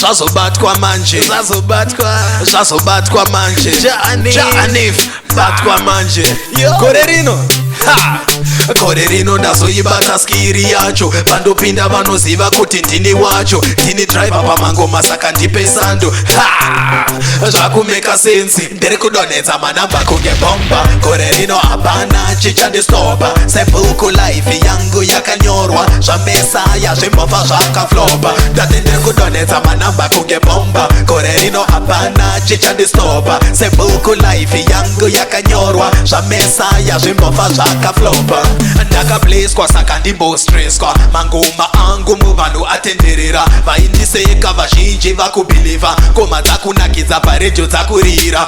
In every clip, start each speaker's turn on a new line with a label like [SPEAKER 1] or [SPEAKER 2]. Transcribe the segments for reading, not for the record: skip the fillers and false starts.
[SPEAKER 1] Zvazobatwa manje, zvazobatwa manje. Janif batwa manje. Gore rino gore rino ndazoibata skiri yacho, vandopinda vanoziva kuti ndini wacho, ndini driver pamangoma saka ndipe sando. Zvakumeka sensi, ndiri kudonhedza manamba kunge bomba. Gore rino hapana chichandistopa, sebhuku life yangu yakanyorwa, zvamesaya zvimbobva zvakaflopa. Ndati ndiri kudonhedza manamba kunge bomba. Gore rino hapana chichandistopa, sebhuku life yangu yakanyorwa, zvamesaya zvimbobva zvakaflopa. Ndakableswa saka ndimbostresswa, mangoma angu muvanhu atenderera, vaindiseka vazhinji vakubhilivha, ngoma dzakunakidza paredyo dzakurira.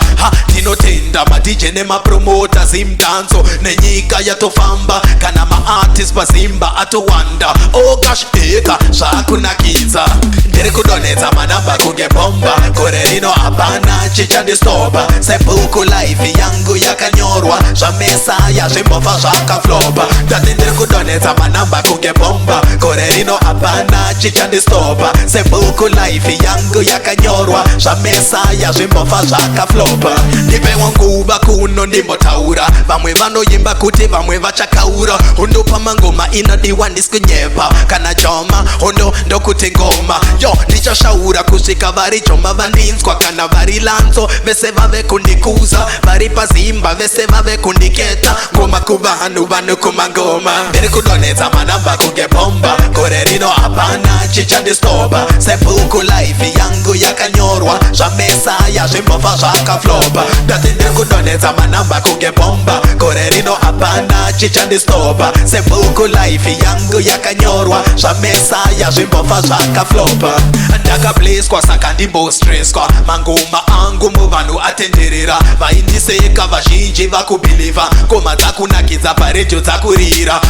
[SPEAKER 1] Ndinotenda madj nemapromota zimdanzo nenyika yatofamba, kana maartist pazimba atowanda. Oh gosh, eka zvakunakidza, ndiri kudonhedza manamba kunge bomba. Gore rino hapana chichandistopa, sebhuku life yangu yakanyorwa, zvamesaya zvimbobva zvakaflopa. Ndati ndiri kudonhedza manamba kunge bomba. Gore rino hapana chichandistopa, sebhuku life yangu yakanyorwa, zvamesaya zvimbobva zvakaflopa. Ndipewo nguva kuno ndimbotaura, vamwe vanoimba kuti vamwe vachakaura. Undopa mangoma inodiwa ndisikunyepa, kana choma hondo ndokuti ngoma. Yo ndichashaura kusvika vari choma vandinzwa, kana vari lanzo vese vave kundikuza, vari pazimba vese vave kundiketa. Ngoma kuvanhu vanokumangoma, ndiri kudonhedza manamba kunge bomba. Gore rino hapana chichandistopa, sebhuku life yangu yakanyorwa, zvamesaya zvimbobva zvakaflopa. Ndati ndiri kudonhedza manamba kunge bomba. Gore rino hapana chichandistopa, sebhuku life yangu yakanyorwa, zvamesaya zvimbobva zvakaflopa. Ndakableswa saka ndimbostresswa, mangoma angu muvanhu atenderera, vaindiseka vazhinji vakubhilivha, ngoma dzakunakidza paredyo dzakurira.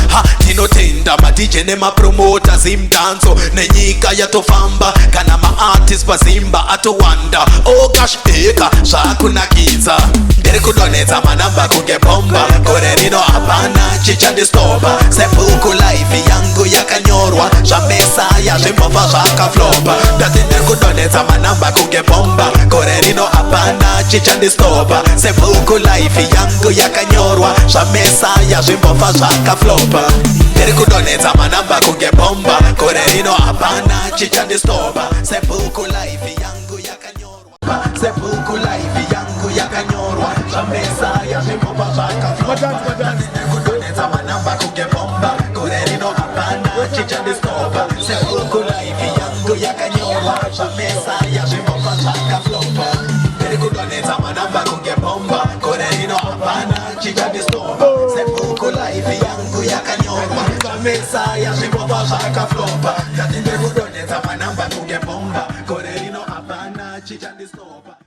[SPEAKER 1] Ndinotenda madj nemapromota zimdanzo nenyika yatofamba, kana maartist pazimba atowanda. Oh gosh, eka zvakunakidza, ndiri kudonhedza manamba kunge bomba. Gore rino hapana chichandistopa, sebhuku life yangu yakanyorwa, zvamesaya zvimbobva zvakaflopa. Ndati ndiri kudonhedza manamba kunge bomba. Gore rino hapana chichandistopa, sebhuku life yangu yakanyorwa, zvamesaya zvimbobva zvakaflopa. Ndiri kudonhedza manamba kunge bomba. Gore rino hapana chichandistopa, sebhuku life yangu yakanyorwa, sebhuku life yangu yakanyorwa, zvamesaya zvimbobva zvakaflopa. Ndiri kudonhedza manamba kunge bomba. Gore rino hapana chichandistopa, sebhuku life yangu yakanyorwa, zvamesaya zvimbobva zvakaflopa. Ndiri kudonhedza manamba kunge bomba. Gore rino hapana chichandistopa, sebhuku life yangu yakanyorwa, zvamesaya zvimbobva zvakaflopa. Ndati ndiri kudonhedza manamba kunge bomba. Gore rino hapana chichandistopa.